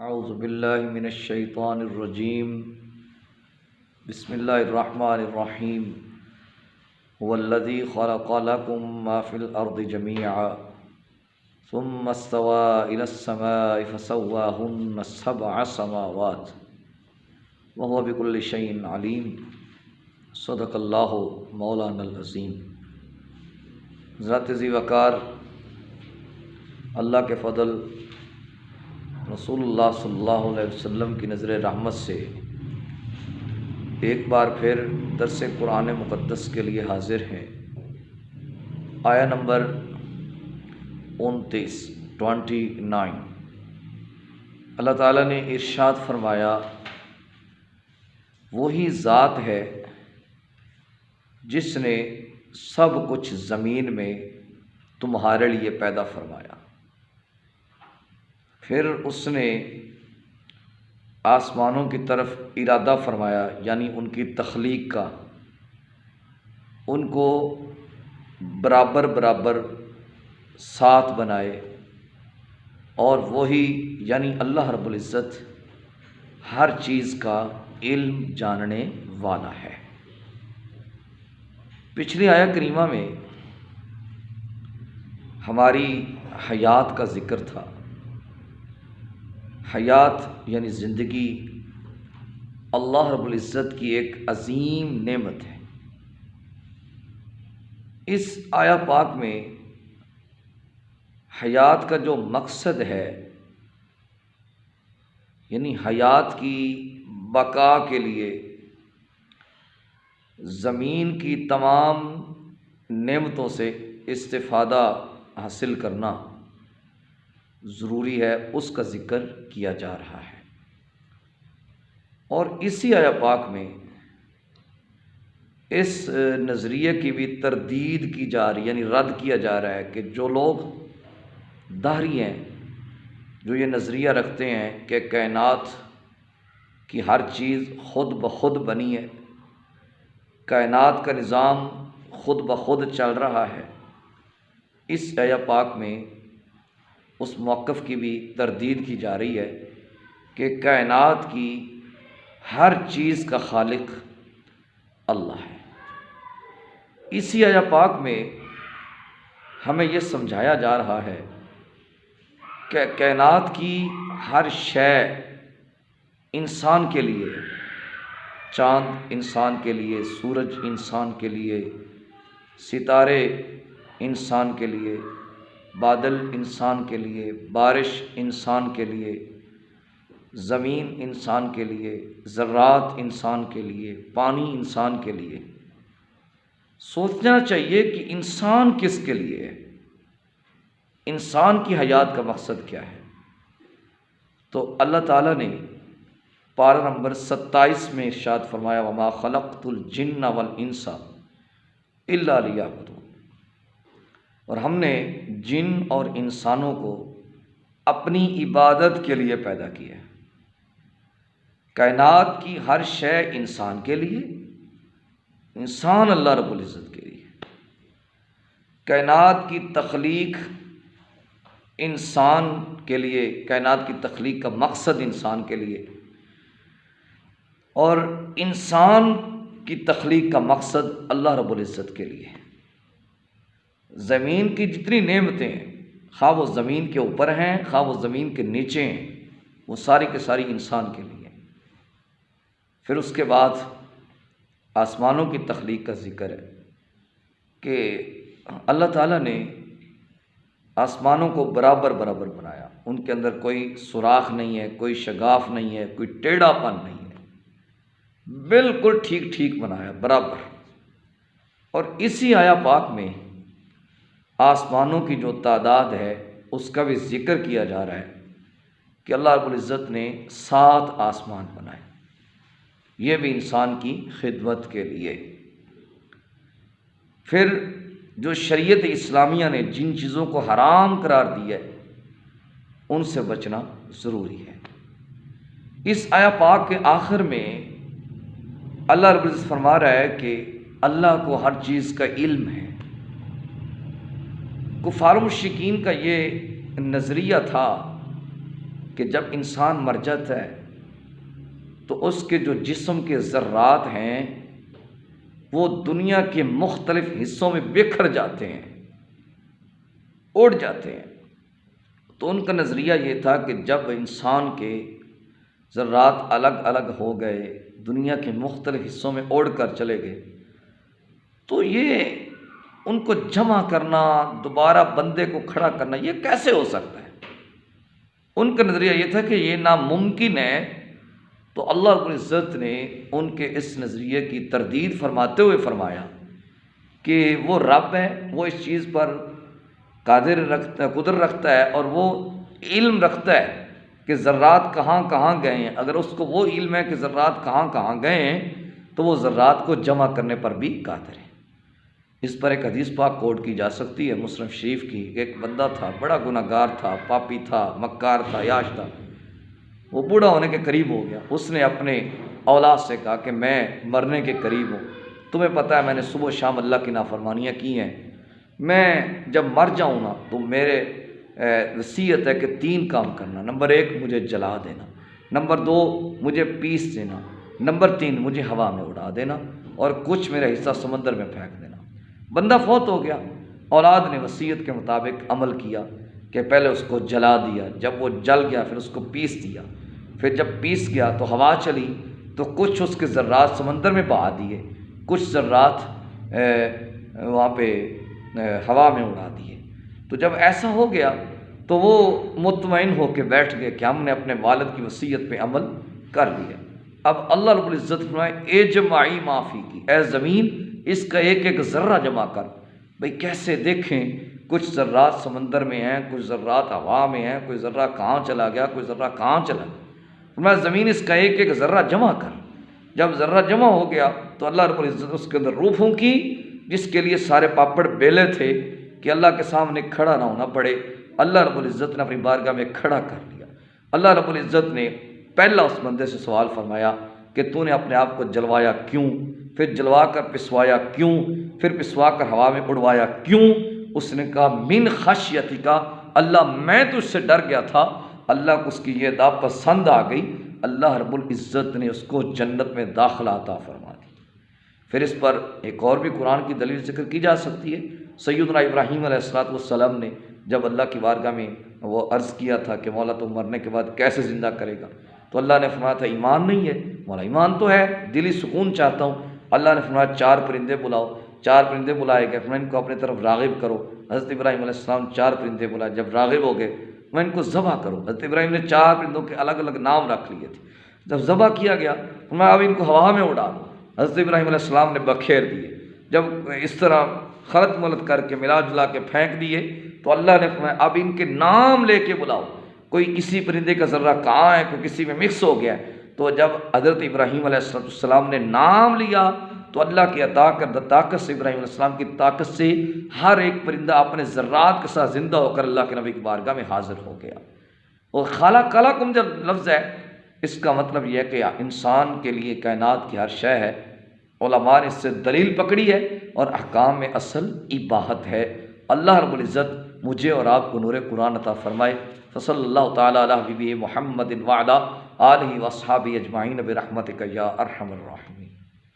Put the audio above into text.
اعوذ باللہ من الشیطان الرجیم بسم اللہ الرحمن الرحیم هو الذی خلق لکم ما فی الارض جمیعا ثم استوى إلى السماء فسواهن سبع سماوات وهو بكل شيء علیم صدق اللہ مولانا العظیم۔ ذات ذی وقار اللہ کے فضل، رسول اللہ صلی اللہ علیہ وسلم کی نظر رحمت سے ایک بار پھر درس قرآن مقدس کے لیے حاضر ہیں۔ آیا نمبر 29 اللہ تعالیٰ نے ارشاد فرمایا، وہی ذات ہے جس نے سب کچھ زمین میں تمہارے لیے پیدا فرمایا، پھر اس نے آسمانوں کی طرف ارادہ فرمایا، یعنی ان کی تخلیق کا، ان کو برابر برابر ساتھ بنائے، اور وہی یعنی اللہ رب العزت ہر چیز کا علم جاننے والا ہے۔ پچھلی آیہ کریمہ میں ہماری حیات کا ذکر تھا۔ حیات یعنی زندگی اللہ رب العزت کی ایک عظیم نعمت ہے۔ اس آیہ پاک میں حیات کا جو مقصد ہے، یعنی حیات کی بقا کے لیے زمین کی تمام نعمتوں سے استفادہ حاصل کرنا ضروری ہے، اس کا ذکر کیا جا رہا ہے۔ اور اسی آیہ پاک میں اس نظریے کی بھی تردید کی جا رہی، یعنی رد کیا جا رہا ہے کہ جو لوگ دہری ہیں، جو یہ نظریہ رکھتے ہیں کہ کائنات کی ہر چیز خود بخود بنی ہے، کائنات کا نظام خود بخود چل رہا ہے، اس آیہ پاک میں اس موقف کی بھی تردید کی جا رہی ہے کہ کائنات کی ہر چیز کا خالق اللہ ہے۔ اسی آیہ پاک میں ہمیں یہ سمجھایا جا رہا ہے کہ کائنات کی ہر شے انسان کے لیے، چاند انسان کے لیے، سورج انسان کے لیے، ستارے انسان کے لیے، بادل انسان کے لیے، بارش انسان کے لیے، زمین انسان کے لیے، ذرات انسان کے لیے، پانی انسان کے لیے۔ سوچنا چاہیے کہ انسان کس کے لیے ہے، انسان کی حیات کا مقصد کیا ہے۔ تو اللہ تعالیٰ نے پارہ نمبر 27 میں ارشاد فرمایا، وما خلقت الجن والانس الا لیعبدون، اور ہم نے جن اور انسانوں کو اپنی عبادت کے لیے پیدا کیا ہے۔ کائنات کی ہر شے انسان کے لیے، انسان اللہ رب العزت کے لیے، کائنات کی تخلیق انسان کے لیے، کائنات کی تخلیق کا مقصد انسان کے لیے، اور انسان کی تخلیق کا مقصد اللہ رب العزت کے لیے۔ زمین کی جتنی نعمتیں ہیں، خواہ وہ زمین کے اوپر ہیں، خواہ وہ زمین کے نیچے ہیں، وہ ساری کے ساری انسان کے لیے۔ پھر اس کے بعد آسمانوں کی تخلیق کا ذکر ہے کہ اللہ تعالیٰ نے آسمانوں کو برابر برابر بنایا، ان کے اندر کوئی سوراخ نہیں ہے، کوئی شگاف نہیں ہے، کوئی ٹیڑھا پن نہیں ہے، بالکل ٹھیک ٹھیک بنایا، برابر۔ اور اسی آیہ پاک میں آسمانوں کی جو تعداد ہے اس کا بھی ذکر کیا جا رہا ہے کہ اللہ رب العزت نے 7 آسمان بنائے، یہ بھی انسان کی خدمت کے لیے۔ پھر جو شریعت اسلامیہ نے جن چیزوں کو حرام قرار دیا ہے ان سے بچنا ضروری ہے۔ اس آیہ پاک کے آخر میں اللہ رب العزت فرما رہا ہے کہ اللہ کو ہر چیز کا علم ہے۔ کفار و مشرکین کا یہ نظریہ تھا کہ جب انسان مر جاتا ہے تو اس کے جو جسم کے ذرات ہیں وہ دنیا کے مختلف حصوں میں بکھر جاتے ہیں، اڑ جاتے ہیں۔ تو ان کا نظریہ یہ تھا کہ جب انسان کے ذرات الگ الگ ہو گئے، دنیا کے مختلف حصوں میں اڑ کر چلے گئے، تو یہ ان کو جمع کرنا، دوبارہ بندے کو کھڑا کرنا، یہ کیسے ہو سکتا ہے؟ ان کا نظریہ یہ تھا کہ یہ ناممکن ہے۔ تو اللہ رب العزت نے ان کے اس نظریے کی تردید فرماتے ہوئے فرمایا کہ وہ رب ہے، وہ اس چیز پر قدرت رکھتا ہے اور وہ علم رکھتا ہے کہ ذرات کہاں کہاں گئے ہیں۔ اگر اس کو وہ علم ہے کہ ذرات کہاں کہاں گئے ہیں تو وہ ذرات کو جمع کرنے پر بھی قادر ہے۔ اس پر ایک حدیث پاک کوٹ کی جا سکتی ہے مسلم شریف کی۔ ایک بندہ تھا، بڑا گناہ گار تھا، پاپی تھا، مکار تھا، یاش تھا، وہ بوڑھا ہونے کے قریب ہو گیا۔ اس نے اپنے اولاد سے کہا کہ میں مرنے کے قریب ہوں، تمہیں پتہ ہے میں نے صبح و شام اللہ کی نافرمانیاں کی ہیں، میں جب مر جاؤں نا تو میرے وصیت ہے کہ 3 کام کرنا۔ نمبر 1 مجھے جلا دینا، نمبر 2 مجھے پیس دینا، نمبر 3 مجھے ہوا میں اڑا دینا اور کچھ میرا حصہ سمندر میں پھینک دینا۔ بندہ فوت ہو گیا، اولاد نے وصیت کے مطابق عمل کیا کہ پہلے اس کو جلا دیا، جب وہ جل گیا پھر اس کو پیس دیا، پھر جب پیس گیا تو ہوا چلی تو کچھ اس کے ذرات سمندر میں بہا دیے، کچھ ذرات وہاں پہ ہوا میں اڑا دیے۔ تو جب ایسا ہو گیا تو وہ مطمئن ہو کے بیٹھ گئے کہ ہم نے اپنے والد کی وصیت پہ عمل کر لیا۔ اب اللہ رب العزت فرمائے اجمعی معافی کی، اے زمین اس کا ایک ایک ذرہ جمع کر۔ بھئی کیسے دیکھیں، کچھ ذرات سمندر میں ہیں، کچھ ذرات ہوا میں ہیں، کوئی ذرہ کہاں چلا گیا، کوئی ذرہ کہاں چلا گیا۔ فرمایا زمین اس کا ایک ایک ذرہ جمع کر۔ جب ذرہ جمع ہو گیا تو اللہ رب العزت اس کے اندر روح پھونکی، جس کے لیے سارے پاپڑ بیلے تھے کہ اللہ کے سامنے کھڑا نہ ہونا پڑے، اللہ رب العزت نے اپنی بارگاہ میں کھڑا کر لیا۔ اللہ رب العزت نے پہلا اس بندے سے سوال فرمایا کہ تو نے اپنے آپ کو جلوایا کیوں، پھر جلوا کر پسوایا کیوں، پھر پسوا کر ہوا میں اڑوایا کیوں؟ اس نے کہا من خشیتی کا، اللہ میں تجھ سے ڈر گیا تھا۔ اللہ کو اس کی یہ ادا پسند آ گئی، اللہ رب العزت نے اس کو جنت میں داخلہ عطا فرما دی۔ پھر اس پر ایک اور بھی قرآن کی دلیل ذکر کی جا سکتی ہے۔ سیدنا ابراہیم علیہ السلام نے جب اللہ کی بارگاہ میں وہ عرض کیا تھا کہ مولا تم مرنے کے بعد کیسے زندہ کرے گا، تو اللہ نے فرمایا تھا ایمان نہیں ہے؟ مولا ایمان تو ہے، دلی سکون چاہتا ہوں۔ اللہ نے فرمایا 4 پرندے بلاؤ، 4 پرندے بلائے گئے، فرمایا ان کو اپنے طرف راغب کرو۔ حضرت ابراہیم علیہ السلام 4 پرندے بلائے، جب راغب ہو گئے میں ان کو ذبح کرو۔ حضرت ابراہیم نے 4 پرندوں کے الگ الگ نام رکھ لیے تھے۔ جب ذبح کیا گیا فرمایا اب ان کو ہوا میں اڑا دو۔ حضرت ابراہیم علیہ السلام نے بکھیر دیے، جب اس طرح خلط ملط کر کے ملا جلا کے پھینک دیے تو اللہ نے فرمایا اب ان کے نام لے کے بلاؤ، کوئی کسی پرندے کا ذرہ کہاں ہے، کوئی کسی میں مکس ہو گیا ہے۔ تو جب حضرت ابراہیم علیہ السلام نے نام لیا تو اللہ کی عطا کردہ طاقت سے، ابراہیم علیہ السلام کی طاقت سے ہر ایک پرندہ اپنے ذرات کے ساتھ زندہ ہو کر اللہ کے نبی کی بارگاہ میں حاضر ہو گیا۔ اور خلقکم جب لفظ ہے اس کا مطلب یہ ہے کہ انسان کے لیے کائنات کی ہر شے ہے۔ علماء نے اس سے دلیل پکڑی ہے اور احکام میں اصل اباحت ہے۔ اللہ رب العزت مجھے اور آپ کو نور قرآن عطا فرمائے۔ فصلی اللہ تعالیٰ علی حبیبہ محمد وعلی آلہ واصحابہ اجمعین برحمتک یا ارحم الراحمین۔